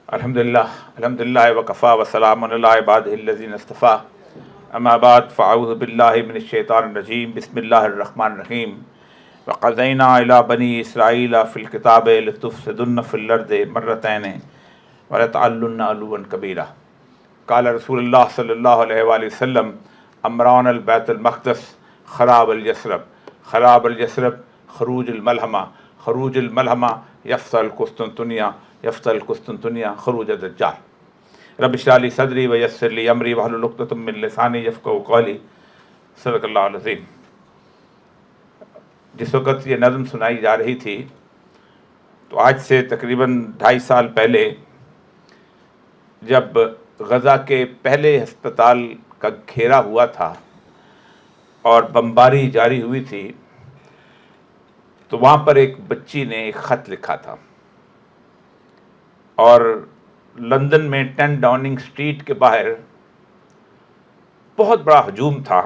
الحمدللہ وکفا وسلام علی عبادہ الذین اصطفیٰ اما بعد فاعوذ باللہ من الشیطان الرجیم بسم اللہ الرحمن الرحیم وقضینا الی بنی اسرائیل فی الکتاب لتفسدن فی الارض مرتین ولتعلن علوا کبیرا قال رسول اللہ صلی اللہ علیہ وآلہ وسلم امران البیت المقدس خراب الجسرب خروج الملحمہ یفتح القسطنطنیہ خروج الدجال رب اشرح لی صدری ویسر لی امری واحلل عقدۃ من لسانی یفقہوا قولی صدق اللہ العظیم۔ جس وقت یہ نظم سنائی جا رہی تھی تو آج سے تقریباً 2.5 سال پہلے جب غزہ کے پہلے ہسپتال کا گھیرا ہوا تھا اور بمباری جاری ہوئی تھی تو وہاں پر ایک بچی نے ایک خط لکھا تھا اور لندن میں 10 ڈاؤننگ سٹریٹ کے باہر بہت بڑا ہجوم تھا۔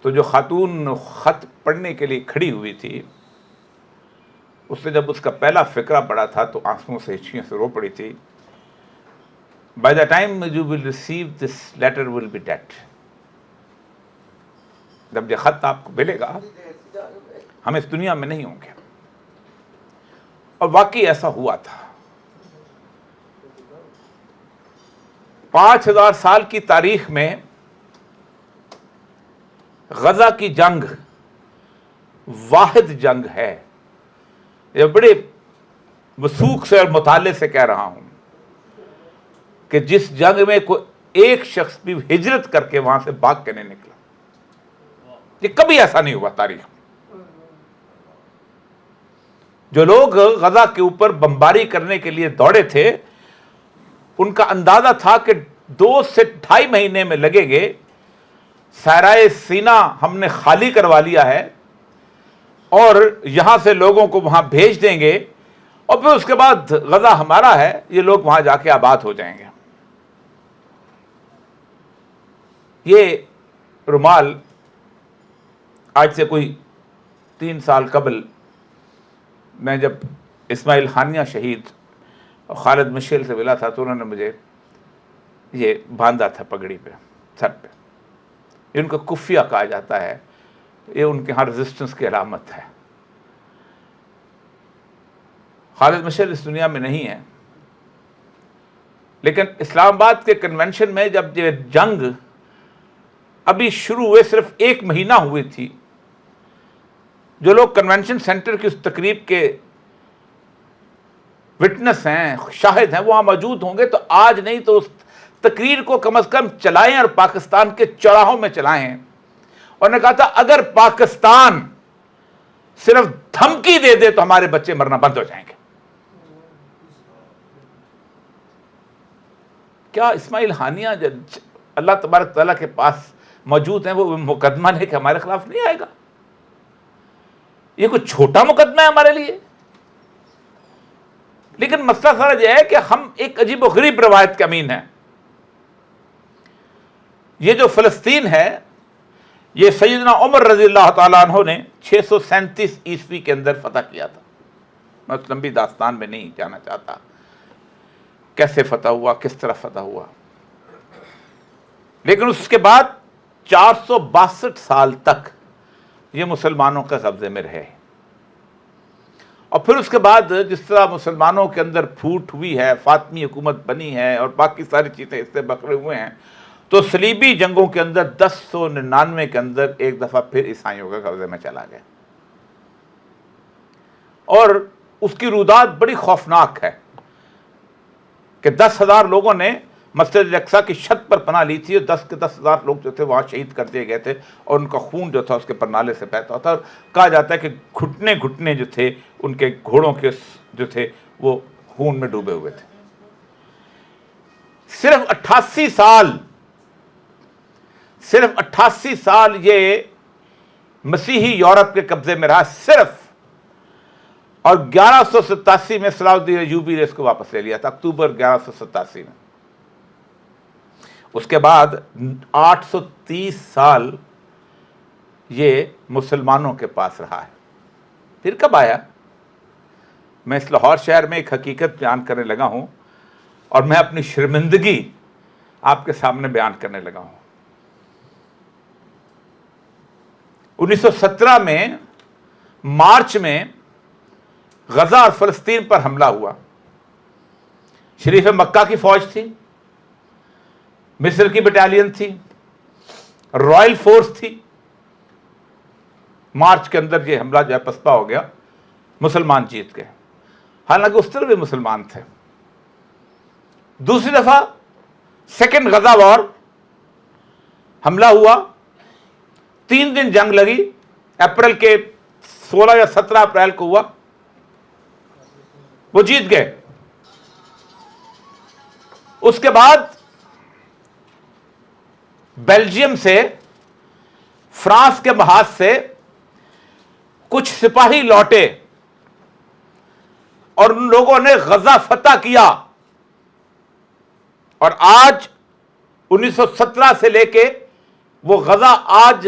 تو جو خاتون خط پڑھنے کے لیے کھڑی ہوئی تھی اس نے جب اس کا پہلا فقرہ پڑھا تھا تو آنسوؤں سے ہچکیوں سے رو پڑی تھی۔ By the time you will receive this letter will be dead۔ جب یہ خط آپ کو ملے گا ہم اس دنیا میں نہیں ہوں گے، اور واقعی ایسا ہوا تھا۔ 5000 سال کی تاریخ میں غزہ کی جنگ واحد جنگ ہے۔ یہ بڑے وثوق سے اور مطالعے سے کہہ رہا ہوں کہ جس جنگ میں کوئی ایک شخص بھی ہجرت کر کے وہاں سے بھاگ کے نہیں نکلا، یہ کبھی ایسا نہیں ہوا تاریخ میں۔ جو لوگ غزہ کے اوپر بمباری کرنے کے لیے دوڑے تھے ان کا اندازہ تھا کہ 2 سے 2.5 مہینے میں لگیں گے، صحرائے سینا ہم نے خالی کروا لیا ہے اور یہاں سے لوگوں کو وہاں بھیج دیں گے اور پھر اس کے بعد غزہ ہمارا ہے، یہ لوگ وہاں جا کے آباد ہو جائیں گے۔ یہ رومال آج سے کوئی 3 سال قبل میں جب اسماعیل ہانیہ شہید اور خالد مشیل سے ملا تھا تو انہوں نے مجھے یہ باندھا تھا پگڑی پہ، سر پہ۔ ان کو کفیہ کہا جاتا ہے، یہ ان کے ہاں ریزسٹنس کی علامت ہے۔ خالد مشیل اس دنیا میں نہیں ہے، لیکن اسلام آباد کے کنونشن میں جب یہ جنگ ابھی شروع ہوئے صرف 1 مہینہ ہوئی تھی، جو لوگ کنونشن سینٹر کی اس تقریب کے وٹنس ہیں، شاہد ہیں، وہاں موجود ہوں گے تو آج نہیں تو اس تقریر کو کم از کم چلائیں اور پاکستان کے چوراہوں میں چلائیں۔ اور نے کہا تھا اگر پاکستان صرف دھمکی دے دے تو ہمارے بچے مرنا بند ہو جائیں گے۔ کیا اسماعیل ہانیہ جو اللہ تبارک تعالیٰ کے پاس موجود ہیں وہ مقدمہ لے کے ہمارے خلاف نہیں آئے گا؟ یہ کوئی چھوٹا مقدمہ ہے ہمارے لیے؟ لیکن مسئلہ سارا یہ ہے کہ ہم ایک عجیب و غریب روایت کے امین ہیں۔ یہ جو فلسطین ہے یہ سیدنا عمر رضی اللہ تعالیٰ عنہ نے 637 عیسوی کے اندر فتح کیا تھا۔ میں اس لمبی داستان میں نہیں جانا چاہتا کیسے فتح ہوا، کس طرح فتح ہوا، لیکن اس کے بعد 462 سال تک یہ مسلمانوں کے قبضے میں رہے۔ اور پھر اس کے بعد جس طرح مسلمانوں کے اندر پھوٹ ہوئی ہے، فاطمی حکومت بنی ہے اور باقی ساری چیزیں اس سے بکھرے ہوئے ہیں، تو صلیبی جنگوں کے اندر 1099 کے اندر ایک دفعہ پھر عیسائیوں کے قبضے میں چلا گیا، اور اس کی رودات بڑی خوفناک ہے کہ 10,000 لوگوں نے مسجد اقصیٰ کی چھت پر پناہ لی تھی اور 10 کے 10,000 لوگ جو تھے وہاں شہید کر دیے گئے تھے، اور ان کا خون جو تھا اس کے پر نالے سے بہتا تھا، اور کہا جاتا ہے کہ گھٹنے گھٹنے جو تھے ان کے گھوڑوں کے جو تھے وہ خون میں ڈوبے ہوئے تھے۔ صرف 88 سال یہ مسیحی یورپ کے قبضے میں رہا صرف، اور 1187 میں صلاح الدین ایوبی نے اس کو واپس لے لیا تھا، اکتوبر 1187 میں۔ اس کے بعد 830 سال یہ مسلمانوں کے پاس رہا ہے۔ پھر کب آیا؟ میں اس لاہور شہر میں ایک حقیقت بیان کرنے لگا ہوں اور میں اپنی شرمندگی آپ کے سامنے بیان کرنے لگا ہوں۔ 1917 میں مارچ میں غزہ اور فلسطین پر حملہ ہوا۔ شریف مکہ کی فوج تھی، مصر کی بٹالین تھی، رائل فورس تھی۔ مارچ کے اندر یہ حملہ جو ہے پسپا ہو گیا، مسلمان جیت گئے، حالانکہ اس طرح بھی مسلمان تھے۔ دوسری دفعہ سیکنڈ غزہ وار حملہ ہوا، 3 دن جنگ لگی، اپریل کے 16 یا 17 اپریل کو ہوا، وہ جیت گئے۔ اس کے بعد بیلجیم سے، فرانس کے محاذ سے کچھ سپاہی لوٹے اور ان لوگوں نے غزہ فتح کیا، اور آج 1917 سے لے کے وہ غزہ آج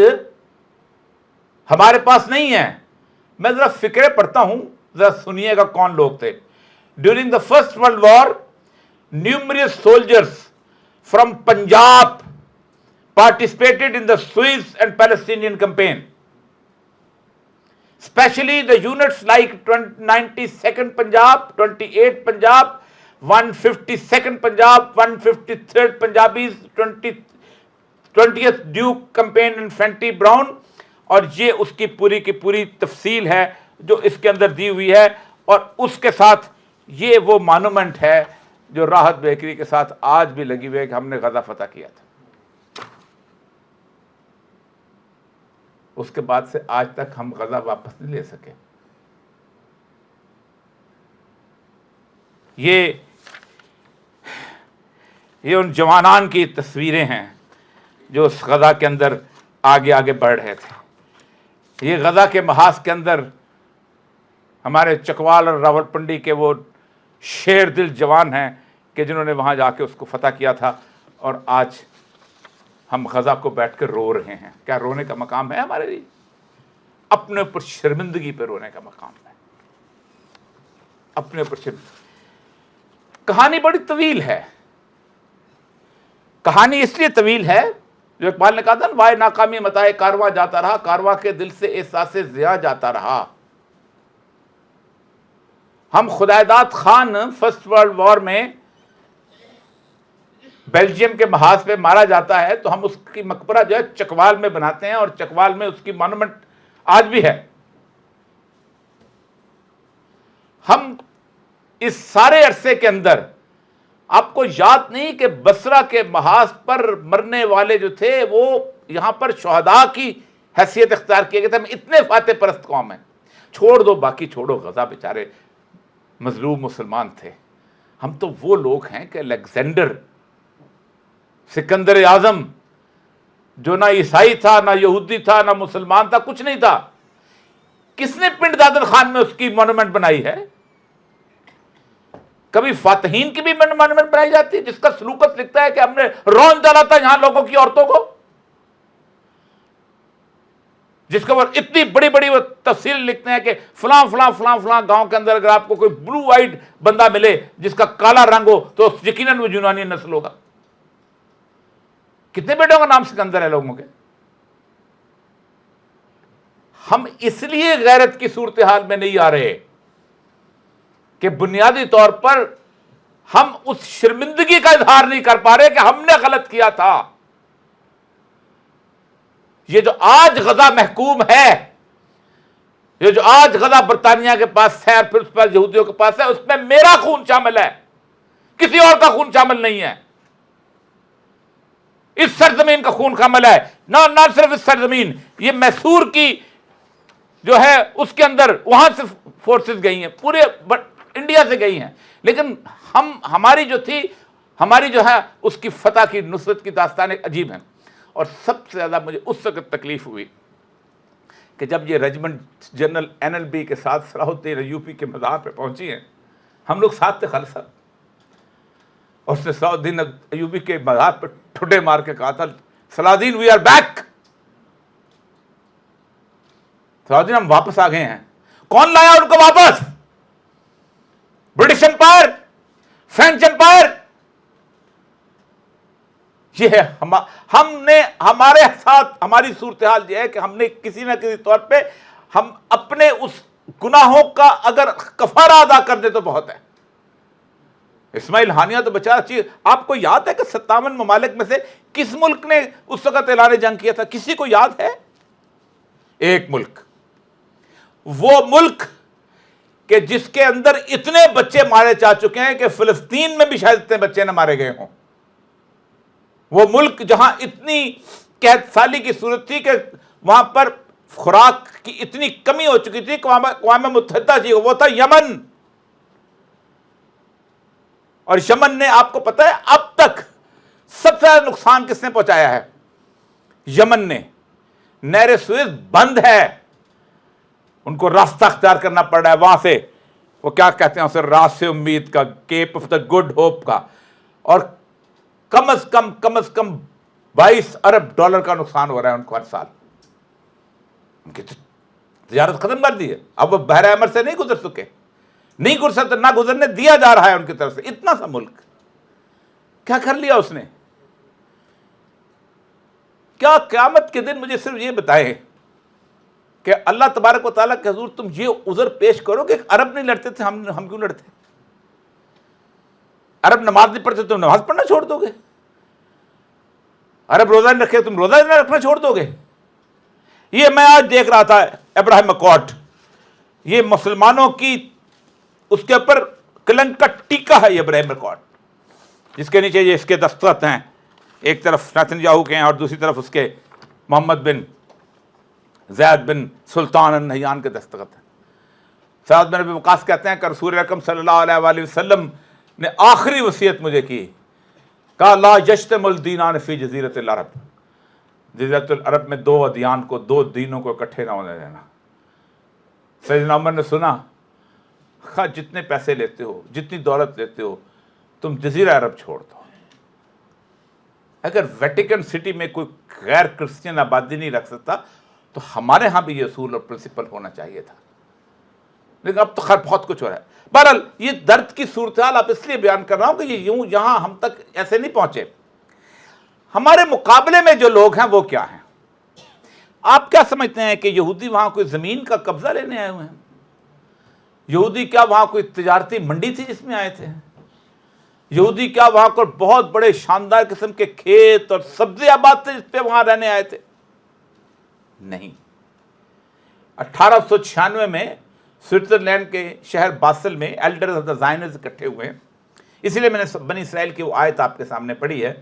ہمارے پاس نہیں ہے۔ میں ذرا فکرے پڑھتا ہوں، ذرا سنیے گا کون لوگ تھے۔ During the first world war numerous soldiers from Punjab participated in the Suez and Palestinian campaign. Especially the units like 92nd Punjab, 28th Punjab, 152nd Punjab, 153rd Punjabis, 20th Duke Campaign Infantry Brown، اور یہ اس کی پوری کی پوری تفصیل ہے جو اس کے اندر دی ہوئی ہے، اور اس کے ساتھ یہ وہ مانومنٹ ہے جو راحت بیکری کے ساتھ آج بھی لگی ہوئی ہے کہ ہم نے غزہ فتح کیا تھا۔ اس کے بعد سے آج تک ہم غزہ واپس نہیں لے سکے۔ یہ ان جوانان کی تصویریں ہیں جو اس غزہ کے اندر آگے آگے بڑھ رہے تھے۔ یہ غزہ کے محاذ کے اندر ہمارے چکوال اور راولپنڈی کے وہ شیر دل جوان ہیں کہ جنہوں نے وہاں جا کے اس کو فتح کیا تھا، اور آج ہم غزہ کو بیٹھ کے رو رہے ہیں۔ کیا رونے کا مقام ہے ہمارے لیے؟ اپنے اوپر شرمندگی پہ رونے کا مقام ہے، اپنے اوپر شرمندگی۔ کہانی بڑی طویل ہے، کہانی اس لیے طویل ہے جو اقبال نے کہا تھا، وائے ناکامی متائے کارواں جاتا رہا، کارواں کے دل سے احساس ضیاء جاتا رہا۔ ہم خدائیداد خان فرسٹ ورلڈ وار میں بیلجیم کے محاذ پہ مارا جاتا ہے تو ہم اس کی مقبرہ جو ہے چکوال میں بناتے ہیں، اور چکوال میں اس کی مانومنٹ آج بھی ہے۔ ہم اس سارے عرصے کے اندر آپ کو یاد نہیں کہ بصرہ کے محاذ پر مرنے والے جو تھے وہ یہاں پر شہداء کی حیثیت اختیار کیے گئے تھے۔ ہم اتنے فاتح پرست قوم ہیں، چھوڑ دو باقی، چھوڑو غزہ بیچارے مظلوم مسلمان تھے، ہم تو وہ لوگ ہیں کہ الیگزینڈر، سکندر اعظم، جو نہ عیسائی تھا، نہ یہودی تھا، نہ مسلمان تھا، کچھ نہیں تھا، کس نے پنڈ دادن خان میں اس کی مونومنٹ بنائی ہے؟ کبھی فاتحین کی بھی مونومنٹ بنائی جاتی ہے جس کا سلوکت لکھتا ہے کہ ہم نے رون ڈالا تھا یہاں لوگوں کی عورتوں کو، جس کے اوپر اتنی بڑی بڑی وہ تفصیل لکھتے ہیں کہ فلاں فلاں فلاں فلاں گاؤں کے اندر اگر آپ کو کوئی بلو وائٹ بندہ ملے جس کا کالا رنگ ہو تو یقیناً وہ یونانی نسل ہوگا۔ کتنے بیٹوں کا نام سکندر ہے لوگوں کے؟ ہم اس لیے غیرت کی صورتحال میں نہیں آ رہے کہ بنیادی طور پر ہم اس شرمندگی کا اظہار نہیں کر پا رہے کہ ہم نے غلط کیا تھا۔ یہ جو آج غزہ محکوم ہے، یہ جو آج غزہ برطانیہ کے پاس ہے اور پھر اس پر یہودیوں کے پاس ہے، اس میں میرا خون شامل ہے، کسی اور کا خون شامل نہیں ہے۔ اس سرزمین کا خون شامل ہے، نہ صرف اس سرزمین، یہ میسور کی جو ہے اس کے اندر وہاں سے فورسز گئی ہیں، پورے انڈیا سے گئی ہیں، لیکن ہماری جو تھی، ہماری جو ہے اس کی فتح کی نصرت کی داستانیں عجیب ہیں۔ اور سب سے زیادہ مجھے اس وقت تکلیف ہوئی کہ جب یہ رجمنٹ جنرل NLB کے ساتھ صلاح الدین ایوبی کے مزار پہ پہنچی ہیں، ہم لوگ ساتھ تھے خالد صاحب، اور اس نے صلاح الدین ایوبی کے مزار پہ ٹھڈے مار کے کہا تھا، صلاح الدین وی آر بیک، صلاح الدین ہم واپس آ گئے ہیں۔ کون لایا ان کو واپس؟ British empire, French empire. یہ ہے ہم نے ہمارے ساتھ ہماری صورتحال یہ ہے کہ ہم نے کسی نہ کسی طور پہ ہم اپنے اس گناہوں کا اگر کفارہ ادا کر دے تو بہت ہے. اسماعیل ہانیہ تو بچارا چیز، آپ کو یاد ہے کہ 57 ممالک میں سے کس ملک نے اس وقت اعلان جنگ کیا تھا؟ کسی کو یاد ہے؟ ایک ملک، وہ ملک کہ جس کے اندر اتنے بچے مارے جا چکے ہیں کہ فلسطین میں بھی شاید اتنے بچے نہ مارے گئے ہوں. وہ ملک جہاں اتنی قحط سالی کی صورت تھی کہ وہاں پر خوراک کی اتنی کمی ہو چکی تھی کہ اقوام متحدہ جی وہ تھا یمن. اور یمن نے، آپ کو پتا ہے اب تک سب سے زیادہ نقصان کس نے پہنچایا ہے؟ یمن نے. نہر سوئز بند ہے، ان کو راستہ اختیار کرنا پڑ رہا ہے وہاں سے، وہ کیا کہتے ہیں اسے، راس امید کا، cape of the good hope کا. اور کم از کم 22 ارب ڈالر کا نقصان ہو رہا ہے ان کو ہر سال. ان کی تجارت ختم کر دی ہے، اب وہ بحر احمر سے نہیں گزر سکے، نہیں گزر، نہ گزرنے دیا جا رہا ہے ان کی طرف سے. اتنا سا ملک کیا کر لیا اس نے؟ کیا قیامت کے دن مجھے صرف یہ بتائیں کہ اللہ تبارک و تعالیٰ کے حضور تم یہ عذر پیش کرو کہ عرب نہیں لڑتے تھے، ہم کیوں لڑتے؟ عرب نماز نہیں پڑھتے تم نماز پڑھنا چھوڑ دو گے؟ عرب روزہ نہیں رکھے تم روزہ نہیں رکھنا چھوڑ دو گے؟ یہ میں آج دیکھ رہا تھا ابراہیم اکارڈ، یہ مسلمانوں کی اس کے اوپر کلنک کا ٹیکا ہے یہ ابراہیم اکارڈ، جس کے نیچے یہ اس کے دستخط ہیں، ایک طرف نیتن یاہو کے ہیں اور دوسری طرف اس کے محمد بن زید بن سلطان النہیان کے دستخط ہیں. سعد بن ابی وقاص کہتے ہیں کہ رسول اکرم صلی اللہ علیہ وآلہ وسلم نے آخری وصیت مجھے کی، کہا لا یجتمع الدینان فی جزیرۃ العرب، جزیرۃ العرب میں دو ادیان کو، دو دینوں کو اکٹھے نہ ہونے دینا. سیدنا عمر نے سنا، خواہ جتنے پیسے لیتے ہو، جتنی دولت لیتے ہو، تم جزیرہ عرب چھوڑ دو. اگر ویٹیکن سٹی میں کوئی غیر کرسچن آبادی نہیں رکھ سکتا تو ہمارے ہاں بھی یہ اصول اور پرنسپل ہونا چاہیے تھا. لیکن اب تو خیر بہت کچھ ہو رہا ہے. بہرحال یہ درد کی صورتحال آپ اس لیے بیان کر رہا ہوں کہ یہ یوں یہاں ہم تک ایسے نہیں پہنچے. ہمارے مقابلے میں جو لوگ ہیں وہ کیا ہیں؟ آپ کیا سمجھتے ہیں کہ یہودی وہاں کوئی زمین کا قبضہ لینے آئے ہوئے ہیں؟ یہودی کیا وہاں کوئی تجارتی منڈی تھی جس میں آئے تھے؟ یہودی کیا وہاں پر بہت بڑے شاندار قسم کے کھیت اور سبزی آباد تھے جس پہ وہاں رہنے آئے تھے؟ نہیں. 1896 میں سوئٹزرلینڈ کے شہر باسل میں ایلڈرز آف دا زائنرز اکٹھے ہوئے ہیں. اسی لیے میں نے بنی اسرائیل کی وہ آیت آپ کے سامنے پڑھی ہے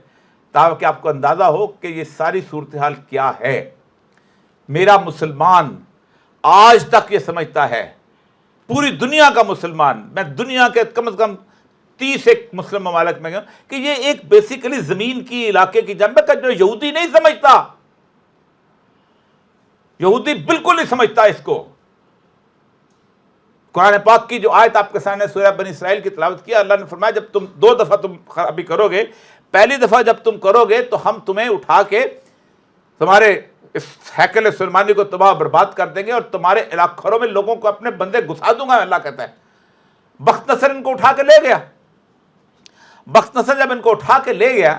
تاکہ آپ کو اندازہ ہو کہ یہ ساری صورتحال کیا ہے. میرا مسلمان آج تک یہ سمجھتا ہے، پوری دنیا کا مسلمان، میں دنیا کے کم از کم 30 ایک مسلم ممالک میں گیا، کہ یہ ایک بیسیکلی زمین کی علاقے کی جنب کا جو یہودی نہیں سمجھتا. یہودی بالکل نہیں سمجھتا اس کو. قرآن پاک کی جو آیت آپ کے سامنے سورہ بنی اسرائیل کی تلاوت کیا، اللہ نے فرمایا جب تم 2 دفعہ تم خرابی کرو گے، پہلی دفعہ جب تم کرو گے تو ہم تمہیں اٹھا کے تمہارے اس ہیکل سلیمانی کو تباہ برباد کر دیں گے اور تمہارے علاقوں میں لوگوں کو اپنے بندے گھسا دوں گا. اللہ کہتا ہے. بخت نصر ان کو اٹھا کے لے گیا. بخت نصر جب ان کو اٹھا کے لے گیا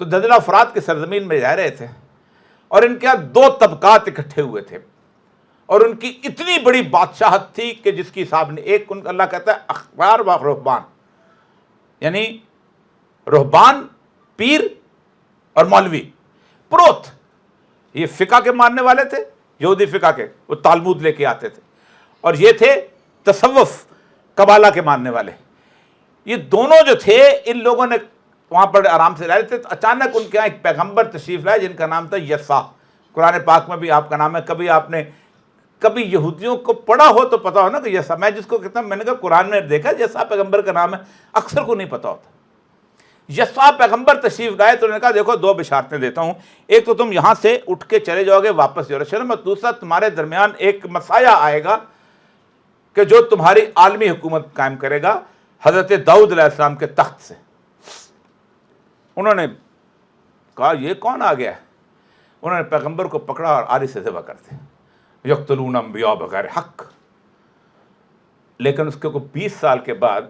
تو دجلہ فرات کی سرزمین میں رہ رہے تھے اور ان کے یہاں 2 طبقات اکٹھے ہوئے تھے اور ان کی اتنی بڑی بادشاہت تھی کہ جس کی حساب نے ایک ان اللہ کہتا ہے اخبار و رہبان، یعنی رہبان پیر اور مولوی پروت، یہ فقہ کے ماننے والے تھے، یہودی فقہ کے، وہ تالمود لے کے آتے تھے، اور یہ تھے تصوف قبالہ کے ماننے والے. یہ دونوں جو تھے ان لوگوں نے وہاں پر آرام سے رہ رہے تھے. اچانک ان کے یہاں ایک پیغمبر تشریف لائے جن کا نام تھا یسع. قرآن پاک میں بھی آپ کا نام ہے. کبھی آپ نے کبھی یہودیوں کو پڑھا ہو تو پتا ہو نا کہ یسع، میں جس کو کہتا ہوں، میں نے کہا قرآن میں دیکھا یسع پیغمبر کا نام ہے، اکثر کو نہیں پتا ہوتا. یسع پیغمبر تشریف لائے تو انہوں نے کہا دیکھو 2 بشارتیں دیتا ہوں، ایک تو تم یہاں سے اٹھ کے چلے جاؤ گے واپس یروشلم، اور دوسرا تمہارے درمیان ایک مسایہ آئے گا کہ جو تمہاری عالمی حکومت قائم کرے گا حضرت داؤد علیہ السلام کے تخت سے. انہوں نے کہا یہ کون آ گیا ہے؟ انہوں نے پیغمبر کو پکڑا اور آری سے ذبح کر دیا. یقتلون انبیاء بغیر حق. لیکن اس کے کو 20 سال کے بعد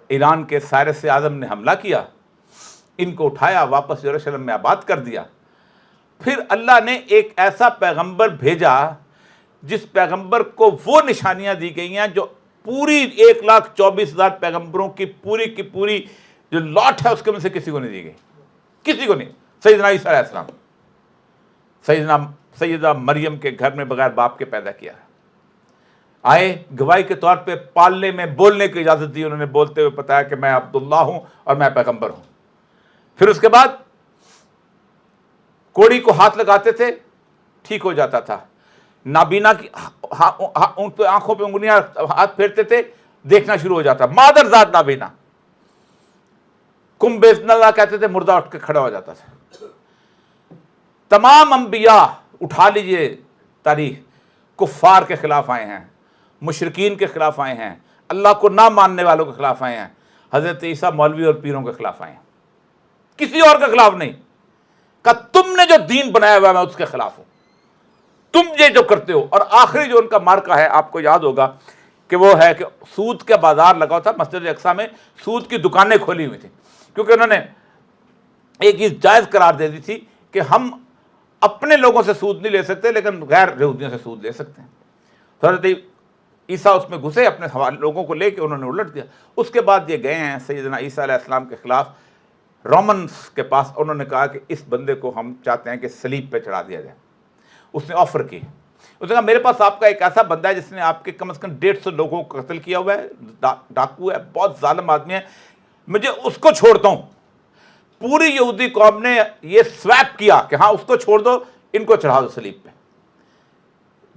ایران کے سائرس اعظم نے حملہ کیا، ان کو اٹھایا، واپس یروشلم میں آباد کر دیا۔ پھر اللہ نے ایک ایسا پیغمبر بھیجا جس پیغمبر کو وہ نشانیاں دی گئی ہیں جو پوری 1,24,000 پیغمبروں کی پوری جو لاٹ ہے اس کے میں سے کسی کو نہیں دی گئی، کسی کو نہیں۔ سیدنا عیسیٰ علیہ السلام سیدہ مریم کے گھر میں بغیر باپ کے پیدا کیا، آئے گواہی کے طور پہ پالنے میں بولنے کی اجازت دی، انہوں نے بولتے ہوئے بتایا کہ میں عبداللہ ہوں اور میں پیغمبر ہوں۔ پھر اس کے بعد کوڑی کو ہاتھ لگاتے تھے ٹھیک ہو جاتا تھا، نابینا کی ان پہ آنکھوں پہ انگلیاں ہاتھ پھیرتے تھے دیکھنا شروع ہو جاتا، مادر ذات نابینا، کم بیزن اللہ کہتے تھے، مردہ اٹھ کے کھڑا ہو جاتا تھا۔ تمام انبیاء اٹھا لیجئے تاریخ، کفار کے خلاف آئے ہیں، مشرکین کے خلاف آئے ہیں، اللہ کو نہ ماننے والوں کے خلاف آئے ہیں، حضرت عیسیٰ مولوی اور پیروں کے خلاف آئے ہیں، کسی اور کے خلاف نہیں۔ کہ تم نے جو دین بنایا ہوا ہے میں اس کے خلاف ہوں، تم یہ جو کرتے ہو۔ اور آخری جو ان کا مارکا ہے آپ کو یاد ہوگا کہ وہ ہے کہ سود کا بازار لگا تھا مسجد اقصیٰ میں، سود کی دکانیں کھولی ہوئی تھیں، کیونکہ انہوں نے ایک چیز جائز قرار دے دی تھی کہ ہم اپنے لوگوں سے سود نہیں لے سکتے لیکن غیر یہودیوں سے سود لے سکتے ہیں۔ حضرت عیسیٰ اس میں گھسے، اپنے لوگوں کو لے کے انہوں نے الٹ دیا۔ اس کے بعد یہ گئے ہیں سیدنا عیسیٰ علیہ السلام کے خلاف رومنس کے پاس، انہوں نے کہا کہ اس بندے کو ہم چاہتے ہیں کہ صلیب پہ چڑھا دیا جائے۔ اس نے آفر کی، اس نے کہا میرے پاس آپ کا ایک ایسا بندہ ہے جس نے آپ کے کم از کم 150 لوگوں کو قتل کیا ہوا ہے، ڈاکو ہے، بہت ظالم آدمی ہے، مجھے اس کو چھوڑتا ہوں۔ پوری یہودی قوم نے یہ سویپ کیا کہ ہاں اس کو چھوڑ دو، ان کو چڑھا دو صلیب پہ۔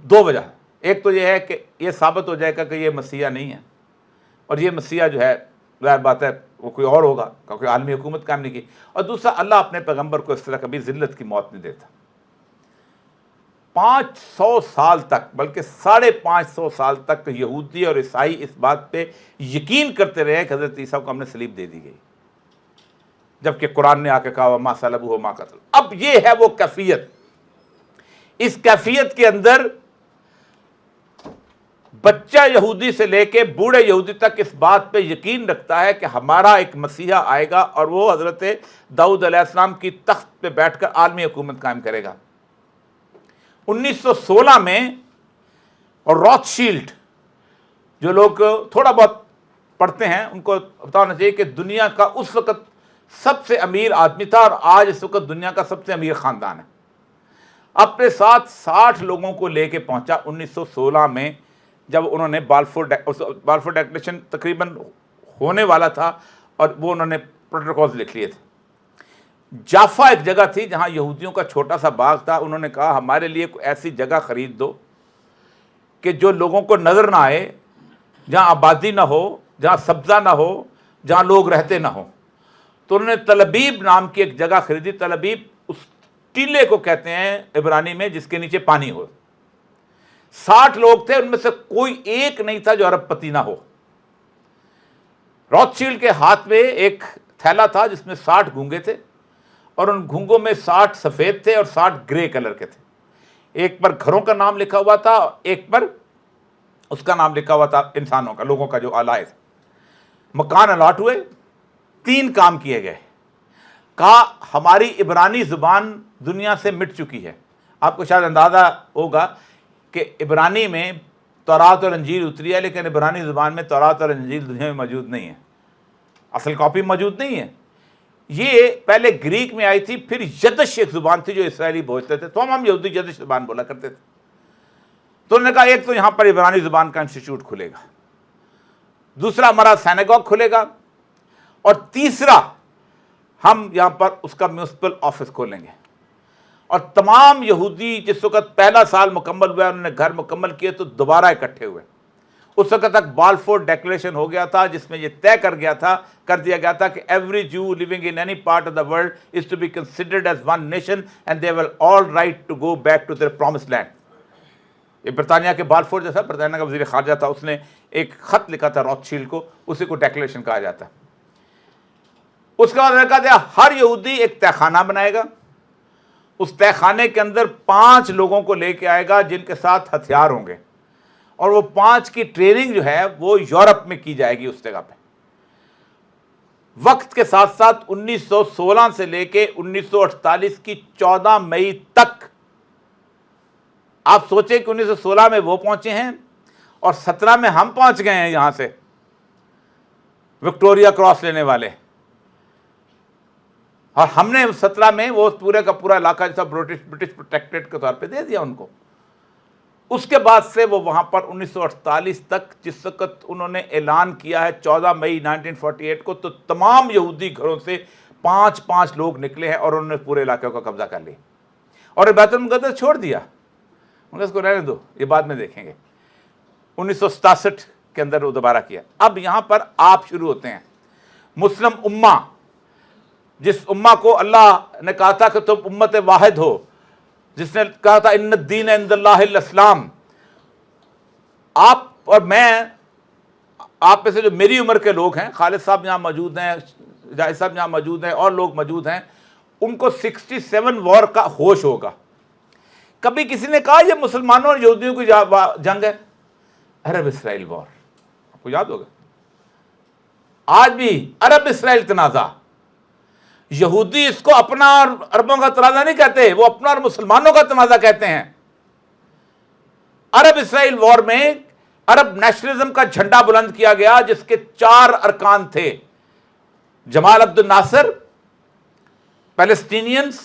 دو وجہ، ایک تو یہ ہے کہ یہ ثابت ہو جائے گا کہ یہ مسیحا نہیں ہے، اور یہ مسیحا جو ہے ظاہر بات ہے وہ کوئی اور ہوگا کیونکہ عالمی حکومت کام نہیں کی، اور دوسرا اللہ اپنے پیغمبر کو اس طرح کبھی ذلت کی موت نہیں دیتا۔ 500 سال تک، بلکہ 550 سال تک یہودی اور عیسائی اس بات پہ یقین کرتے رہے کہ حضرت عیسیٰ کو ہم نے صلیب دے دی گئی، جبکہ قرآن نے آ کے کہا وما صلبوہ وما قتل۔ اب یہ ہے وہ کیفیت، اس کیفیت کے اندر بچہ یہودی سے لے کے بوڑھے یہودی تک اس بات پہ یقین رکھتا ہے کہ ہمارا ایک مسیحا آئے گا اور وہ حضرت داؤد علیہ السلام کی تخت پہ بیٹھ کر عالمی حکومت قائم کرے گا۔ 1916 میں، اور روتھ شیلڈ، جو لوگ تھوڑا بہت پڑھتے ہیں ان کو پتا ہونا چاہیے کہ دنیا کا اس وقت سب سے امیر آدمی تھا، اور آج اس وقت دنیا کا سب سے امیر خاندان ہے۔ اپنے ساتھ 60 لوگوں کو لے کے پہنچا 1916 میں، جب انہوں نے بالفور ڈیکلیریشن تقریباً ہونے والا تھا، اور وہ انہوں نے پروٹوکولز لکھ لیے تھے۔ جافا ایک جگہ تھی جہاں یہودیوں کا چھوٹا سا باغ تھا، انہوں نے کہا ہمارے لیے کوئی ایسی جگہ خرید دو کہ جو لوگوں کو نظر نہ آئے، جہاں آبادی نہ ہو، جہاں سبزہ نہ ہو، جہاں لوگ رہتے نہ ہوں۔ تو انہوں نے تلبیب نام کی ایک جگہ خریدی۔ تلبیب اس ٹیلے کو کہتے ہیں عبرانی میں جس کے نیچے پانی ہو۔ 60 لوگ تھے، ان میں سے کوئی ایک نہیں تھا جو عرب پتی نہ ہو۔ روتھ شیلڈ کے ہاتھ میں ایک تھیلا تھا جس میں 60 گھونگے تھے، اور ان گھونگوں میں 60 سفید تھے اور 60 گرے کلر کے تھے۔ ایک پر گھروں کا نام لکھا ہوا تھا، ایک پر اس کا نام لکھا ہوا تھا انسانوں کا، لوگوں کا جو آلائے تھے۔ مکان الاٹ ہوئے، 3 کام کیے گئے۔ کہا ہماری عبرانی زبان دنیا سے مٹ چکی ہے۔ آپ کو شاید اندازہ ہوگا کہ عبرانی میں تورات اور انجیل اتری ہے، لیکن عبرانی زبان میں تورات اور انجیل دنیا میں موجود نہیں ہے، اصل کاپی موجود نہیں ہے۔ یہ پہلے گریک میں آئی تھی، پھر یدش ایک زبان تھی جو اسرائیلی بولتے تھے، تو ہم یہودی یدش زبان بولا کرتے تھے۔ تو انہوں نے کہا ایک تو یہاں پر عبرانی زبان کا انسٹیٹیوٹ کھلے گا، دوسرا ہمارا سینیگوگ کھلے گا، اور تیسرا ہم یہاں پر اس کا میونسپل آفس کھولیں گے۔ اور تمام یہودی جس وقت پہلا سال مکمل ہوا انہوں نے گھر مکمل کیے تو دوبارہ اکٹھے ہوئے۔ اس وقت تک بالفور ڈیکلیریشن ہو گیا تھا جس میں یہ طے کر دیا گیا تھا کہ every Jew living in any part of the world is to be considered as one nation and they will all right to go back to their promised land. یہ برطانیہ کے بالفور جیسا، برطانیہ کا وزیر خارجہ تھا، اس نے ایک خط لکھا تھا روتھ شیلڈ کو، اسی کو ڈیکلیریشن کہا جاتا ہے۔ اس کے بعد نے کہا ہر یہودی ایک تہہ خانہ بنائے گا، اس تہہ خانے کے اندر 5 لوگوں کو لے کے آئے گا جن کے ساتھ ہتھیار ہوں گے، اور وہ 5 کی ٹریننگ جو ہے وہ یورپ میں کی جائے گی اس جگہ پہ. وقت کے ساتھ ساتھ 1916 سے لے کے 1948 کی 14 مئی تک آپ سوچیں کہ 1916 میں وہ پہنچے ہیں اور 17 میں ہم پہنچ گئے ہیں یہاں سے وکٹوریا کراس لینے والے, اور ہم نے 17 میں وہ پورے کا پورا علاقہ جیسا برٹش پروٹیکٹریٹ کے طور پہ دے دیا ان کو. اس کے بعد سے وہ وہاں پر 1948 تک, جس وقت انہوں نے اعلان کیا ہے 14 مئی 1948 کو, تو تمام یہودی گھروں سے 5 لوگ نکلے ہیں اور انہوں نے پورے علاقے کا قبضہ کر لیا اور بیت المقدس چھوڑ دیا. انہوں نے اس کو رہنے دو, یہ بعد میں دیکھیں گے. 1967 کے اندر وہ دوبارہ کیا. اب یہاں پر آپ شروع ہوتے ہیں. مسلم امہ, جس امہ کو اللہ نے کہا تھا کہ تم امت واحد ہو, جس نے کہا تھا ان الدین عند اللہ الاسلام, آپ اور میں, آپ میں سے جو میری عمر کے لوگ ہیں, خالد صاحب یہاں موجود ہیں, جاہد صاحب یہاں موجود ہیں, اور لوگ موجود ہیں, ان کو 67 وار کا ہوش ہوگا. کبھی کسی نے کہا یہ مسلمانوں اور یہودیوں کی جنگ ہے؟ عرب اسرائیل وار, آپ کو یاد ہوگا. آج بھی عرب اسرائیل تنازع, یہودی اس کو اپنا اور عربوں کا تنازع نہیں کہتے, وہ اپنا اور مسلمانوں کا تنازع کہتے ہیں. عرب اسرائیل وار میں عرب نیشنلزم کا جھنڈا بلند کیا گیا, جس کے 4 ارکان تھے. جمال عبد الناصر, پیلسٹینینز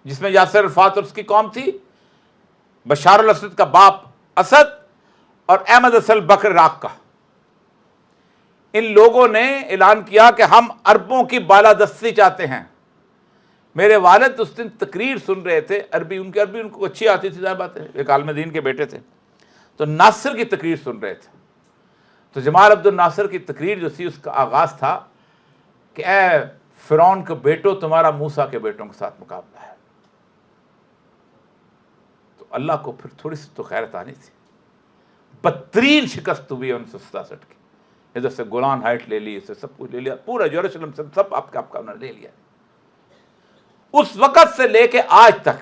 جس میں یاسر عرفات اور اس کی قوم تھی, بشار الاسد کا باپ اسد, اور احمد اصل بکر عراق کا. ان لوگوں نے اعلان کیا کہ ہم عربوں کی بالادستی چاہتے ہیں. میرے والد اس دن تقریر سن رہے تھے, عربی ان کو اچھی آتی تھی, ظاہر بات ہے, ایک عالم دین کے بیٹے تھے, تو ناصر کی تقریر سن رہے تھے. تو جمال عبد الناصر کی تقریر جو تھی اس کا آغاز تھا کہ اے فرعون کے بیٹوں, تمہارا موسیٰ کے بیٹوں کے ساتھ مقابلہ ہے. تو اللہ کو پھر تھوڑی سی تو خیرت آنی تھی. بدترین شکست ہوئی 1967 کی. ادھر سے گولان ہائٹ لے لی, اسے سب کچھ لے لیا, پورا یروشلم سے سب آپ کا انہوں نے لے لیا. اس وقت سے لے کے آج تک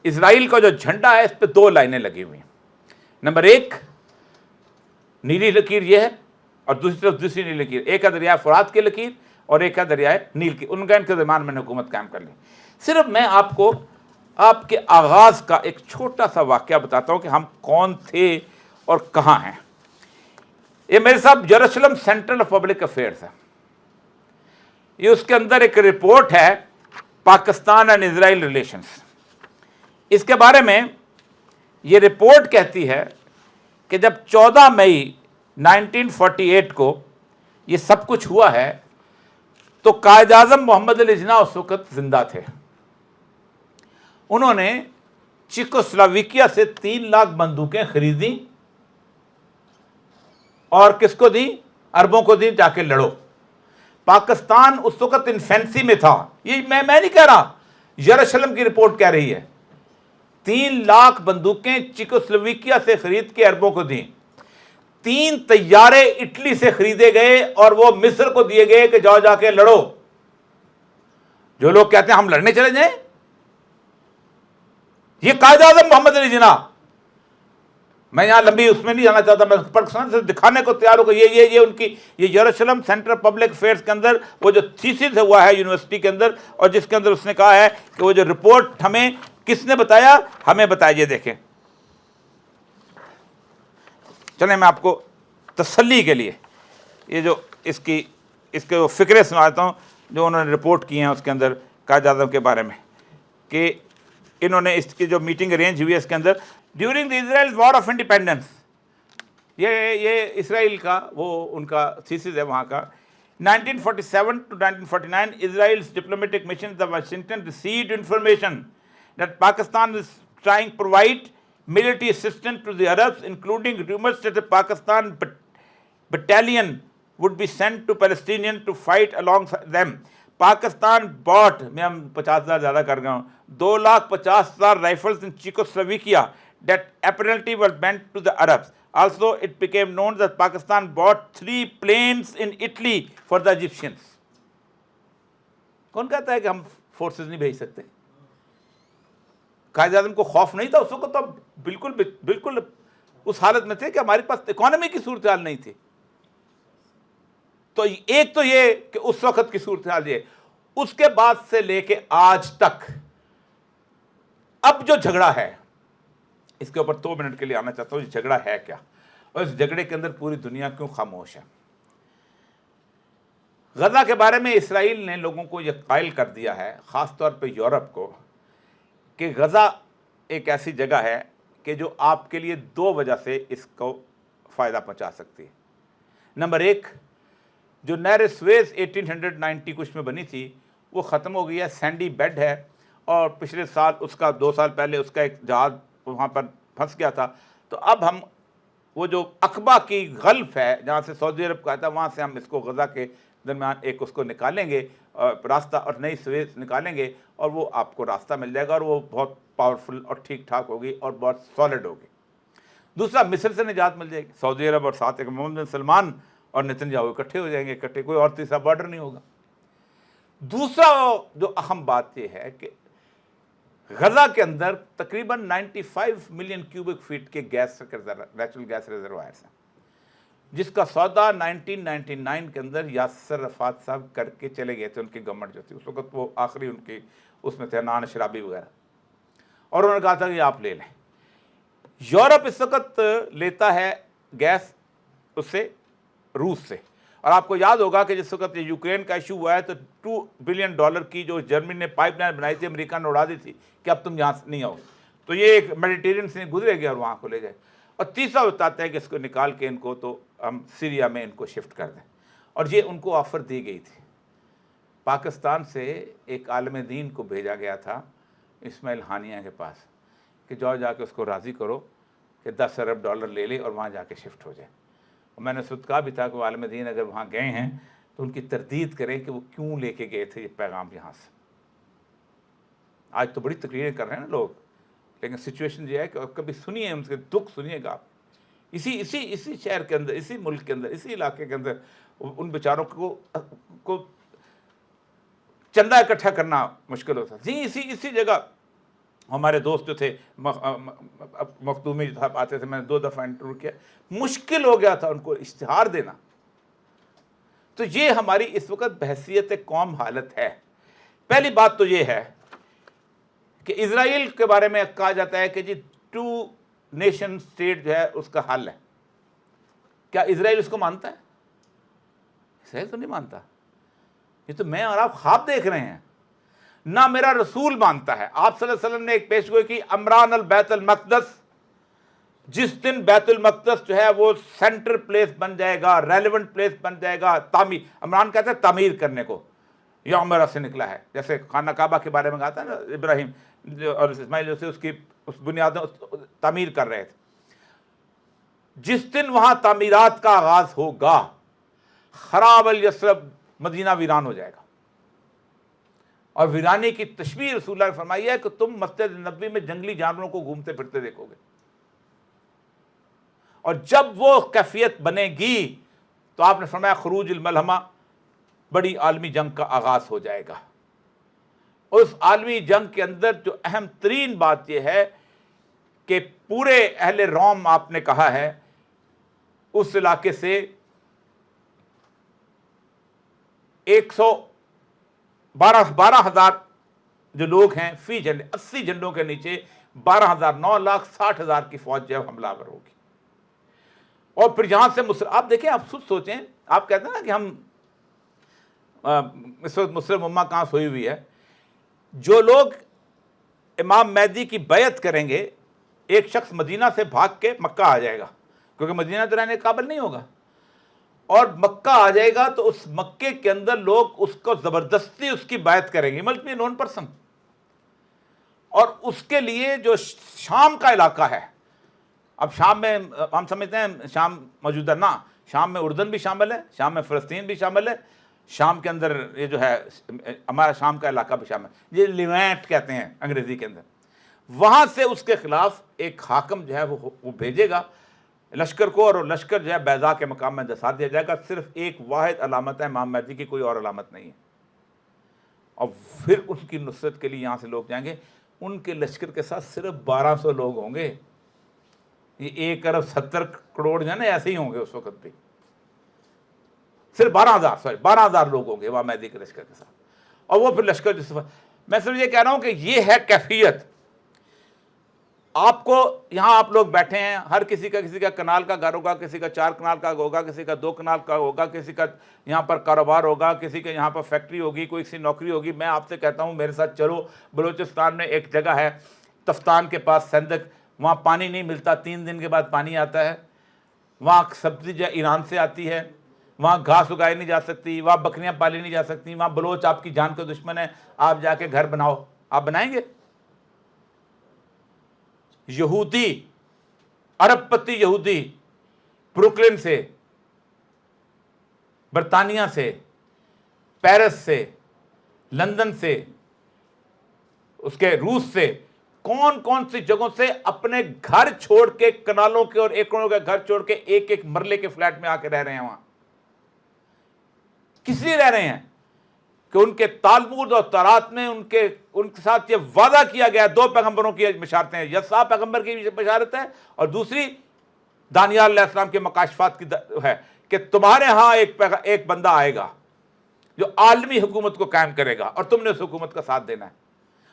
اسرائیل کا جو جھنڈا ہے اس پہ 2 لائنیں لگی ہوئی ہیں. نمبر 1 نیلی لکیر یہ ہے, اور دوسری طرف دوسری نیلی لکیر, ایک ہے دریائے فرات کی لکیر اور ایک ہے دریائے نیل کی. ان کا انتظامان میں نے حکومت قائم کر لی. صرف میں آپ کو آپ کے آغاز کا ایک چھوٹا سا واقعہ بتاتا ہوں کہ ہم کون تھے اور کہاں ہیں. یہ میرے صاحب یروشلم سینٹرل آف پبلک افیئرس ہے. یہ اس کے اندر ایک رپورٹ ہے پاکستان اینڈ اسرائیل ریلیشنز. اس کے بارے میں یہ رپورٹ کہتی ہے کہ جب 14 مئی 1948 کو یہ سب کچھ ہوا ہے تو قائد اعظم محمد علی جناح اس وقت زندہ تھے. انہوں نے چیکوسلوواکیہ سے 3 لاکھ بندوقیں خریدیں اور کس کو دیں؟ عربوں کو دیں, جا کے لڑو. پاکستان اس وقت انفینسی میں تھا. یہ میں نہیں کہہ رہا, یروشلم کی رپورٹ کہہ رہی ہے. 3 لاکھ بندوقیں چیکوسلوواکیہ سے خرید کے عربوں کو دیں. 3 طیارے اٹلی سے خریدے گئے اور وہ مصر کو دیے گئے کہ جاؤ جا کے لڑو. جو لوگ کہتے ہیں ہم لڑنے چلے جائیں, یہ قائد اعظم محمد علی جناح. میں یہاں لمبی اس میں نہیں جانا چاہتا, میں پاکستان سے دکھانے کو تیار ہوں کہ یہ ان کی یہ یروشلم سینٹر پبلک افیئرس کے اندر وہ جو تھیسس ہوا ہے یونیورسٹی کے اندر, اور جس کے اندر اس نے کہا ہے کہ وہ جو رپورٹ ہمیں کس نے بتایا, ہمیں بتایا. یہ دیکھیں, چلیں میں آپ کو تسلی کے لیے یہ جو اس کے فکرے سناتا ہوں جو انہوں نے رپورٹ کی ہیں اس کے اندر قائد اعظم کے بارے میں, کہ انہوں نے اس کی جو میٹنگ ارینج ہوئی ہے اس کے اندر during the Israel war of independence. یہ اسرائیل کا وہ ان کا تھیسس ہے وہاں کا. 1947 to 1949 Israel's diplomatic mission at Washington received information that Pakistan is trying to provide military assistance to the Arabs, including rumors that a Pakistan battalion would be sent to Palestinians to fight alongside them. Pakistan bought, میں ہم 50,000 زیادہ کر گیا ہوں, 250,000 rifles in Czechoslovakia that apparently were meant to the Arabs. Also, it became known that Pakistan bought 3 planes in Italy for the Egyptians. کون کہتا ہے کہ ہم فورسز نہیں بھیج سکتے؟ قائد اعظم کو خوف نہیں تھا اس وقت, تو بالکل اس حالت میں تھے کہ ہمارے پاس اکانومی کی صورتحال نہیں تھی. تو ایک تو یہ کہ اس وقت کی صورتحال یہ. اس کے بعد سے لے کے آج تک اب جو جھگڑا ہے, اس کے اوپر 2 منٹ کے لیے آنا چاہتا ہوں. یہ جھگڑا ہے کیا, اور اس جھگڑے کے اندر پوری دنیا کیوں خاموش ہے؟ غزہ کے بارے میں اسرائیل نے لوگوں کو یہ قائل کر دیا ہے, خاص طور پہ یورپ کو, کہ غزہ ایک ایسی جگہ ہے کہ جو آپ کے لیے 2 وجہ سے اس کو فائدہ پہنچا سکتی ہے. نمبر 1, جو نہر سویز 1890 کچھ میں بنی تھی وہ ختم ہو گئی ہے, سینڈی بیڈ ہے, اور پچھلے سال اس کا 2 سال پہلے اس کا ایک جہاز وہاں پر پھنس گیا تھا. تو اب ہم وہ جو عقبہ کی غلف ہے جہاں سے سعودی عرب کا تھا, وہاں سے ہم اس کو غزہ کے درمیان ایک اس کو نکالیں گے راستہ, اور نئی سویز نکالیں گے, اور وہ آپ کو راستہ مل جائے گا, اور وہ بہت پاورفل اور ٹھیک ٹھاک ہوگی اور بہت سالڈ ہوگی. دوسرا, مصر سے نجات مل جائے گی. سعودی عرب اور ساتھ ایک محمد بن سلمان اور نتن یاہو اکٹھے ہو جائیں گے, اکٹھے, کوئی اور تیسرا بارڈر نہیں ہوگا. دوسرا جو اہم بات یہ ہے کہ غزہ کے اندر تقریباً 95 ملین کیوبک فیٹ کے گیس نیچرل گیس ریزروائرس ہیں, جس کا سودا 1999 کے اندر یاسر عرفات صاحب کر کے چلے گئے تھے. ان کی گورنمنٹ جو تھی اس وقت, وہ آخری ان کی اس میں تھے نان شرابی وغیرہ, اور انہوں نے کہا تھا کہ آپ لے لیں. یورپ اس وقت لیتا ہے گیس اس سے, روس سے. اور آپ کو یاد ہوگا کہ جس وقت یوکرین کا ایشو ہوا ہے تو $2 بلین کی جو جرمنی نے پائپ لائن بنائی تھی, امریکہ نے اڑا دی تھی کہ اب تم یہاں سے نہیں آؤ, تو یہ ایک میڈیٹیرین سے گزرے گئے اور وہاں کو لے گئے. اور تیسرا بتاتے ہیں کہ اس کو نکال کے ان کو تو ہم سیریا میں ان کو شفٹ کر دیں, اور یہ ان کو آفر دی گئی تھی. پاکستان سے ایک عالم دین کو بھیجا گیا تھا اسماعیل ہانیہ کے پاس کہ جاؤ جا کے اس کو راضی کرو کہ $10 ارب لے لے اور وہاں جا کے شفٹ ہو جائے. اور میں نے اس وقت کہا بھی تھا کہ وہ عالم دین اگر وہاں گئے ہیں تو ان کی تردید کریں کہ وہ کیوں لے کے گئے تھے یہ پیغام یہاں سے. آج تو بڑی تقریریں کر رہے ہیں نا لوگ, لیکن سچویشن یہ ہے کہ کبھی سنیے ان کے دکھ, سنیے گا آپ. اسی شہر کے اندر, اسی ملک کے اندر, اسی علاقے کے اندر ان بیچاروں کو چندہ اکٹھا کرنا مشکل ہوتا. جی اسی جگہ ہمارے دوست جو تھے مخدومی صاحب آتے تھے, میں نے 2 دفعہ انٹرویو کیا, مشکل ہو گیا تھا ان کو اشتہار دینا. تو یہ ہماری اس وقت بحیثیت قوم حالت ہے. پہلی بات تو یہ ہے کہ اسرائیل کے بارے میں کہا جاتا ہے کہ جی 2 نیشن اسٹیٹ جو ہے اس کا حل ہے. کیا اسرائیل اس کو مانتا ہے؟ اسرائیل تو نہیں مانتا. یہ تو میں اور آپ خواب دیکھ رہے ہیں. نہ میرا رسول مانتا ہے. آپ صلی اللہ علیہ وسلم نے ایک پیش گوئی کی, عمران البیت المقدس, جس دن بیت المقدس جو ہے وہ سینٹر پلیس بن جائے گا, ریلیونٹ پلیس بن جائے گا, تعمیر, عمران کہتا ہے تعمیر کرنے کو, یعمرہ سے نکلا ہے, جیسے خانہ کعبہ کے بارے میں کہا تھا نا, ابراہیم اور اسماعیل جو سے اس بنیادوں تعمیر کر رہے تھے. جس دن وہاں تعمیرات کا آغاز ہوگا, خراب الیثرب, مدینہ ویران ہو جائے گا. اور ویرانی کی تشبیہ رسول اللہ نے فرمائی ہے کہ تم مسجد نبوی میں جنگلی جانوروں کو گھومتے پھرتے دیکھو گے. اور جب وہ کیفیت بنے گی تو آپ نے فرمایا خروج الملحمہ, بڑی عالمی جنگ کا آغاز ہو جائے گا. اس عالمی جنگ کے اندر جو اہم ترین بات یہ ہے کہ پورے اہل روم, آپ نے کہا ہے, اس علاقے سے 12,000 جو لوگ ہیں فی جھنڈے, 80 جھنڈوں کے نیچے 12,000, 9,60,000 کی فوج جو ہے حملہ آور ہوگی. اور پھر جہاں سے آپ دیکھیں, آپ خود سوچیں, آپ کہتے ہیں نا کہ ہم اس وقت مسلم امہ کہاں سوئی ہوئی ہے. جو لوگ امام مہدی کی بیعت کریں گے, ایک شخص مدینہ سے بھاگ کے مکہ آ جائے گا, کیونکہ مدینہ تو رہنے کے قابل نہیں ہوگا, اور مکہ آ جائے گا تو اس مکے کے اندر لوگ اس کو زبردستی اس کی بیعت کریں گے, ملک میں نون پرسن. اور اس کے لیے جو شام کا علاقہ ہے, اب شام میں ہم سمجھتے ہیں شام موجودہ, نہ, شام میں اردن بھی شامل ہے, شام میں فلسطین بھی شامل ہے, شام کے اندر یہ جو ہے ہمارا شام کا علاقہ بھی شامل ہے, یہ لیوانٹ کہتے ہیں انگریزی کے اندر. وہاں سے اس کے خلاف ایک حاکم جو ہے وہ بھیجے گا لشکر کو, اور لشکر جو ہے بیضاء کے مقام میں دسا دیا جائے گا. صرف ایک واحد علامت ہے امام مہدی کی, کوئی اور علامت نہیں ہے. اور پھر ان کی نصرت کے لیے یہاں سے لوگ جائیں گے. ان کے لشکر کے ساتھ صرف 1,200 لوگ ہوں گے. یہ 1,70,00,000 جو ہے نا ایسے ہی ہوں گے اس وقت بھی، صرف 12,000 لوگ ہوں گے وہاں مہدی کے لشکر کے ساتھ، اور وہ پھر لشکر جس میں صرف یہ کہہ رہا ہوں کہ یہ ہے کیفیت. آپ کو یہاں آپ لوگ بیٹھے ہیں، ہر کسی کا کنال کا گھر ہوگا، کسی کا 4 کنال کا ہوگا، کسی کا 2 کنال کا ہوگا، کسی کا یہاں پر کاروبار ہوگا، کسی کے یہاں پر فیکٹری ہوگی، کوئی سی نوکری ہوگی. میں آپ سے کہتا ہوں میرے ساتھ چلو، بلوچستان میں ایک جگہ ہے تفتان کے پاس سندک، وہاں پانی نہیں ملتا، 3 دن کے بعد پانی آتا ہے. وہاں سبزی جو ایران سے آتی ہے، وہاں گھاس اگائی نہیں جا سکتی، وہاں بکریاں پالی نہیں جا سکتی، وہاں بلوچ آپ کی جان کا دشمن ہے. آپ جا کے گھر بناؤ، آپ بنائیں گے؟ یہودی، عرب پتی یہودی، بروکلن سے، برطانیہ سے، پیرس سے، لندن سے، اس کے روس سے، کون کون سی جگہوں سے اپنے گھر چھوڑ کے، کنالوں کے اور ایکڑوں کے گھر چھوڑ کے ایک ایک مرلے کے فلیٹ میں آ کے رہ رہے ہیں. وہاں کس لیے رہ رہے ہیں؟ کہ ان کے تالمود اور تورات میں ان کے ساتھ یہ وعدہ کیا گیا. 2 پیغمبروں کی بشارتیں ہیں، یسوع پیغمبر کی بشارت ہے، اور دوسری دانیال علیہ السلام کے مکاشفات کی ہے کہ تمہارے ہاں ایک بندہ آئے گا جو عالمی حکومت کو قائم کرے گا، اور تم نے اس حکومت کا ساتھ دینا ہے.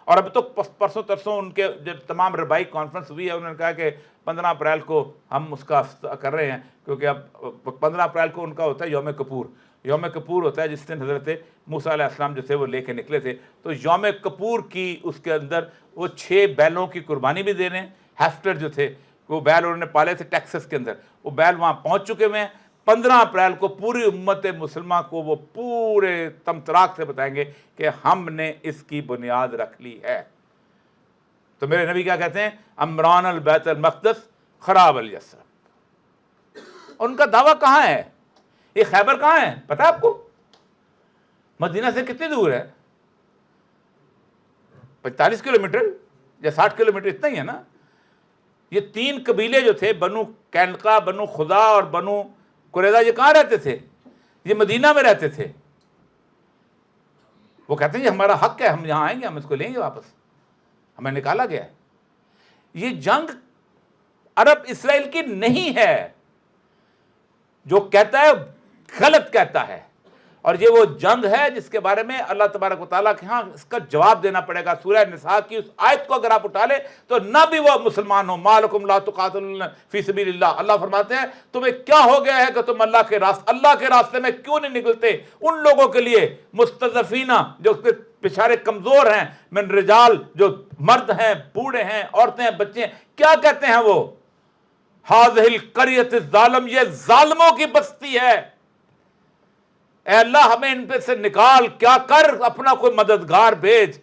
اور اب تو پرسوں ترسوں ان کے جو تمام ربائی کانفرنس ہوئی ہے، انہوں نے کہا کہ 15 اپریل کو ہم اس کا کر رہے ہیں، کیونکہ اب 15 اپریل کو ان کا ہوتا ہے یوم کپور. یوم کپور ہوتا ہے جس دن حضرت موسیٰ علیہ السلام جو تھے وہ لے کے نکلے تھے. تو یوم کپور کی اس کے اندر وہ 6 بیلوں کی قربانی بھی دے رہے ہیں. ہیفٹر جو تھے، وہ بیل انہوں نے پالے تھے ٹیکسس کے اندر، وہ بیل وہاں پہنچ چکے ہوئے ہیں. 15 اپریل کو پوری امت مسلمہ کو وہ پورے تمطراق سے بتائیں گے کہ ہم نے اس کی بنیاد رکھ لی ہے. تو میرے نبی کیا کہتے ہیں؟ امران البیت المقدس خراب الیسر. ان کا دعویٰ کہاں ہے؟ یہ خیبر کہاں ہے پتہ ہے آپ کو؟ مدینہ سے کتنی دور ہے؟ 45 کلومیٹر یا 60 کلومیٹر، اتنا ہی ہے نا. یہ 3 قبیلے جو تھے، بنو قینقاع، بنو خدا اور بنو قریظہ، یہ کہاں رہتے تھے؟ یہ مدینہ میں رہتے تھے. وہ کہتے ہیں یہ ہمارا حق ہے، ہم یہاں آئیں گے، ہم اس کو لیں گے واپس، ہمیں نکالا گیا ہے. یہ جنگ عرب اسرائیل کی نہیں ہے. جو کہتا ہے غلط کہتا ہے. اور یہ وہ جنگ ہے جس کے بارے میں اللہ تبارک و تعالیٰ کے ہاں اس کا جواب دینا پڑے گا. سورہ نساء کی اس آیت کو اگر آپ اٹھا لیں تو نہ بھی وہ مسلمان ہو، ما لکم لا تقاتلون فی سبیل اللہ. اللہ فرماتے ہیں تمہیں کیا ہو گیا ہے کہ تم اللہ کے راستے میں کیوں نہیں نکلتے؟ ان لوگوں کے لیے مستضعفینہ، جو بیچارے کمزور ہیں، من رجال، جو مرد ہیں، بوڑھے ہیں، عورتیں ہیں، بچے ہیں. کیا کہتے ہیں وہ؟ ہذہ القریۃ الظالم، یہ ظالموں کی بستی ہے. اے اللہ ہمیں ان پہ سے نکال، کیا کر، اپنا کوئی مددگار بھیج،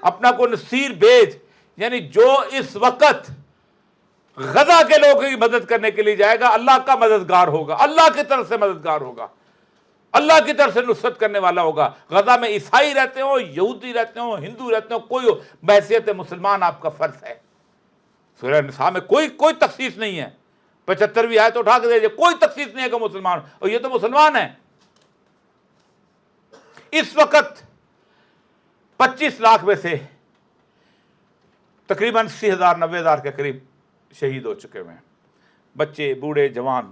اپنا کوئی نصیر بھیج. یعنی جو اس وقت غزہ کے لوگوں کی مدد کرنے کے لیے جائے گا، اللہ کا مددگار ہوگا، اللہ کی طرف سے مددگار ہوگا، اللہ کی طرف سے نصرت کرنے والا ہوگا. غزہ میں عیسائی رہتے ہوں، یہودی رہتے ہوں، ہندو رہتے ہوں، کوئی ہو، بحیثیت مسلمان آپ کا فرض ہے. سورہ نساء میں کوئی تخصیص نہیں ہے. 75ویں آیت اٹھا کے دیجیے، کوئی تخصیص نہیں ہے کہ مسلمان، اور یہ تو مسلمان ہیں. اس وقت 25 لاکھ میں سے تقریباً 80,000 90,000 کے قریب شہید ہو چکے ہوئے ہیں. بچے، بوڑھے، جوان.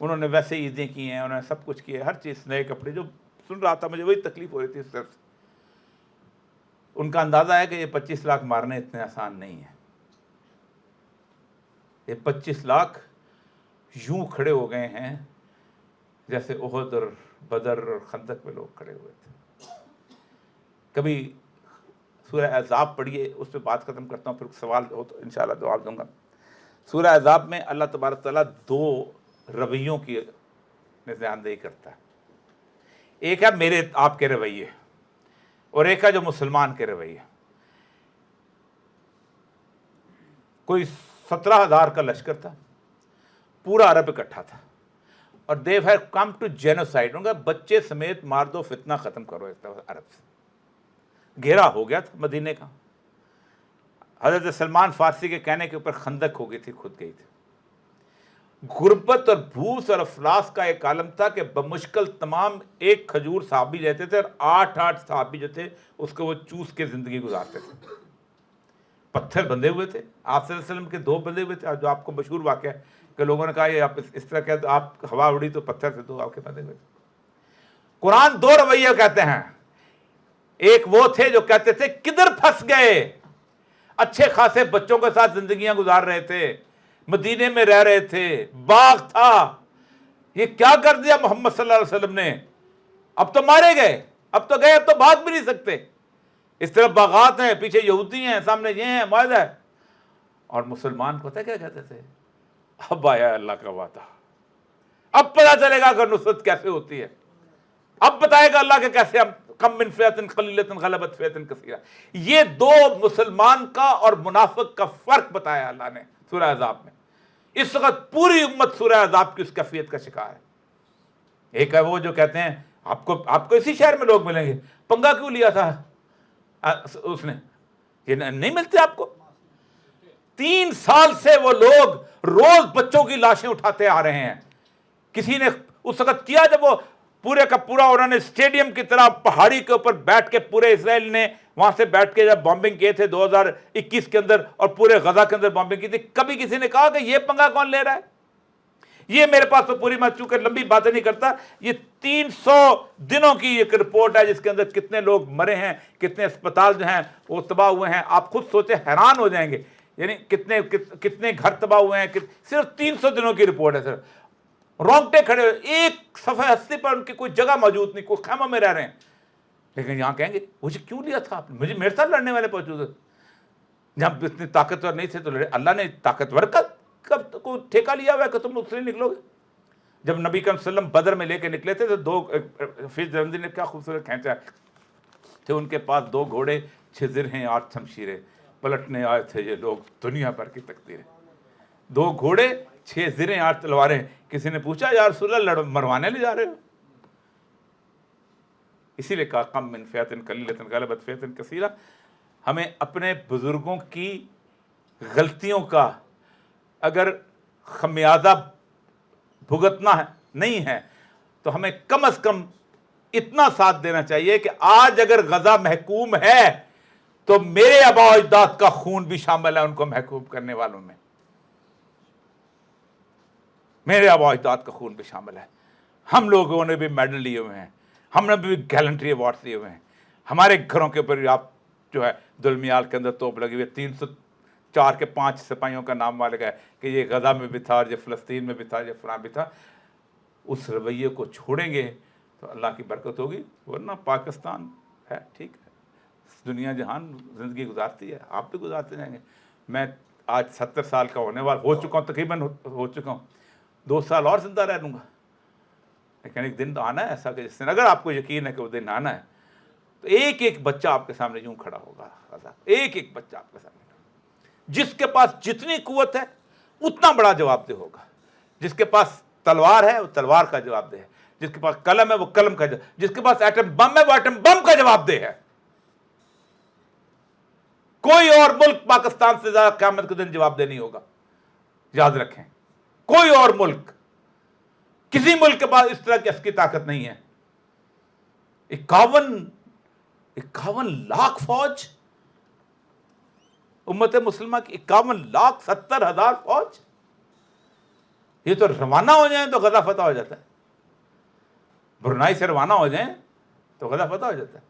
انہوں نے ویسے عیدیں کی ہیں، انہوں نے سب کچھ کیا ہے، ہر چیز، نئے کپڑے. جو سن رہا تھا مجھے وہی تکلیف ہو رہی تھی اس طرف سے. ان کا اندازہ ہے کہ یہ 25 لاکھ مارنے اتنے آسان نہیں ہیں. یہ 25 لاکھ یوں کھڑے ہو گئے ہیں جیسے احد اور بدر اور خندق میں لوگ کھڑے ہوئے تھے. کبھی سورہ احزاب پڑھیے، اس پہ بات ختم کرتا ہوں، پھر سوال ہو تو انشاءاللہ جواب دوں گا. سورہ احزاب میں اللہ تبارک تعالیٰ 2 رویوں کی نشاندہی کرتا ہے. ایک ہے میرے آپ کے رویے، اور ایک ہے جو مسلمان کے رویے. کوئی 17,000 کا لشکر تھا، پورا عرب اکٹھا تھا، اور they have come to genocide. ان کا بچے سمیت مار دو، فتنہ ختم کرو اس طرح عرب سے. گھیرا ہو گیا تھا مدینے کا. حضرت سلمان فارسی کے کہنے کے اوپر خندق ہو گئی تھی، کھد گئی تھی. غربت اور بھوس اور افلاس کا ایک عالم تھا کہ بمشکل تمام ایک کھجور صحابی لیتے تھے، اور 8 صحابی جو تھے اس کو وہ چوس کے زندگی گزارتے تھے. پتھر بندھے ہوئے تھے. آپ صلی اللہ علیہ وسلم کے 2 بندھے ہوئے تھے, جو آپ کو مشہور واقعہ ہے کہ لوگوں نے کہا یہ آپ اس طرح کہتے, آپ ہوا اڑی تو پتھر سے 2 آپ کے بندھے ہوئے تھے. قرآن 2 رویے کہتے ہیں. ایک وہ تھے جو کہتے تھے کدھر پھنس گئے, اچھے خاصے بچوں کے ساتھ زندگیاں گزار رہے تھے, مدینے میں رہ رہے تھے, باغ تھا, یہ کیا کر دیا محمد صلی اللہ علیہ وسلم نے, اب تو مارے گئے, اب تو گئے, اب تو بھاگ بھی نہیں سکتے. اس طرف باغات ہیں, پیچھے یہودی ہیں, سامنے یہ ہیں, معاہدہ ہے. اور مسلمان کو پتہ کیا کہتے تھے, اب آیا اللہ کا وعدہ, اب پتہ چلے گا کہ نصرت کیسے ہوتی ہے, اب بتائے گا اللہ کے کیسے ہم کم من فئۃ قلیلۃ غلبت فئۃ کثیرہ. یہ 2 مسلمان کا اور منافق کا فرق بتایا اللہ نے سورہ احزاب میں. اس وقت پوری امت سورہ احزاب کی اس کیفیت کا شکار ہے. ایک ہے وہ جو کہتے ہیں آپ کو اسی شہر میں لوگ ملیں گے, پنگا کیوں لیا تھا اس نے, یہ نہیں ملتے آپ کو. 3 سال سے وہ لوگ روز بچوں کی لاشیں اٹھاتے آ رہے ہیں. کسی نے اس وقت کیا جب وہ پورے کا پورا انہوں نے اسٹیڈیم کی طرح پہاڑی کے اوپر بیٹھ کے, پورے اسرائیل نے وہاں سے بیٹھ کے جب بامبنگ کیے تھے 2021 کے اندر, اور پورے غزہ کے اندر بامبنگ کی تھی, کبھی کسی نے کہا کہ یہ پنگا کون لے رہا ہے؟ یہ میرے پاس تو پوری, میں چونکہ لمبی باتیں نہیں کرتا, یہ 300 دنوں کی ایک رپورٹ ہے جس کے اندر کتنے لوگ مرے ہیں, کتنے اسپتال جو ہیں وہ تباہ ہوئے ہیں. آپ خود سوچیں, حیران ہو جائیں گے, یعنی کتنے گھر تباہ ہوئے ہیں. صرف 300 دنوں کی رپورٹ ہے. صرف رونگٹے کھڑے ہوئے, ایک صفحہ ہستی پر ان کی کوئی جگہ موجود نہیں, کوئی خیموں میں رہ رہے ہیں. لیکن یہاں کہیں گے مجھے کیوں لیا تھا آپ نے, میرے ساتھ لڑنے والے موجود ہیں. جب اتنے طاقتور نہیں تھے تو لڑے. اللہ نے طاقتور کا کب کو ٹھیکہ لیا ہوا ہے کہ تم اس سے نکلو گے. جب نبی کریم صلی اللہ علیہ وسلم بدر میں لے کے نکلے تھے تو 2 فیض رمضی نے کیا خوبصورت کھینچا تھے, ان کے پاس 2 گھوڑے 6 زرہیں 8 شمشیریں, پلٹنے آئے تھے یہ لوگ دنیا بھر کی تقدیریں. 2 گھوڑے 6 زرہیں 8 تلواریں. کسی نے پوچھا یا رسول اللہ مروانے لے جا رہے ہو؟ اسی لیے کہا کم من فئۃ قلیلۃ غلبت فئۃ کثیرہ. ہمیں اپنے بزرگوں کی غلطیوں کا اگر خمیازہ بھگتنا ہے نہیں ہے تو ہمیں کم از کم اتنا ساتھ دینا چاہیے کہ آج اگر غزہ محکوم ہے تو میرے آباء و اجداد کا خون بھی شامل ہے ان کو محکوم کرنے والوں میں. میرے آباء و اجداد کا خون بھی شامل ہے. ہم لوگوں نے بھی میڈل لیے ہوئے ہیں, ہم نے بھی گیلنٹری ایوارڈ لیے ہوئے ہیں. ہمارے گھروں کے اوپر آپ جو ہے دلمیال کے اندر توپ لگی ہوئی, 304 کے 5 سپاہیوں کا نام والے کا ہے کہ یہ غزہ میں بھی تھا, یہ فلسطین میں بھی تھا, یہ فلاں بھی تھا. اس رویے کو چھوڑیں گے تو اللہ کی برکت ہوگی. ورنہ پاکستان ہے ٹھیک ہے, دنیا جہان زندگی گزارتی ہے, آپ بھی گزارتے جائیں گے. میں آج 70 سال کا ہونے والا ہو چکا ہوں, تقریباً ہو چکا ہوں. 2 سال اور زندہ رہ لوں گا, لیکن ایک دن تو آنا ہے ایسا کہ جس دن اگر آپ کو یقین ہے کہ وہ دن آنا ہے تو ایک ایک بچہ آپ کے سامنے یوں کھڑا ہوگا. ایک ایک بچہ آپ کے سامنے, جس کے پاس جتنی قوت ہے اتنا بڑا جواب دہ ہوگا. جس کے پاس تلوار ہے وہ تلوار کا جواب دہ ہے, جس کے پاس قلم ہے وہ قلم کا, جس کے پاس ایٹم بم ہے وہ ایٹم بم کا جواب دہ ہے. کوئی اور ملک پاکستان سے زیادہ قیامت کے دن جواب دہ نہیں ہوگا, یاد رکھیں. کوئی اور ملک, کسی ملک کے پاس اس طرح کی عسکری طاقت نہیں ہے. 51 لاکھ فوج, امت مسلمہ کی 51,70,000 فوج, یہ تو روانہ ہو جائیں تو غزہ فتح ہو جاتا ہے. برنائی سے روانہ ہو جائیں تو غزہ فتح ہو جاتا ہے.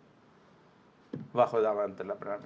واخر دعوانا الحمدللہ.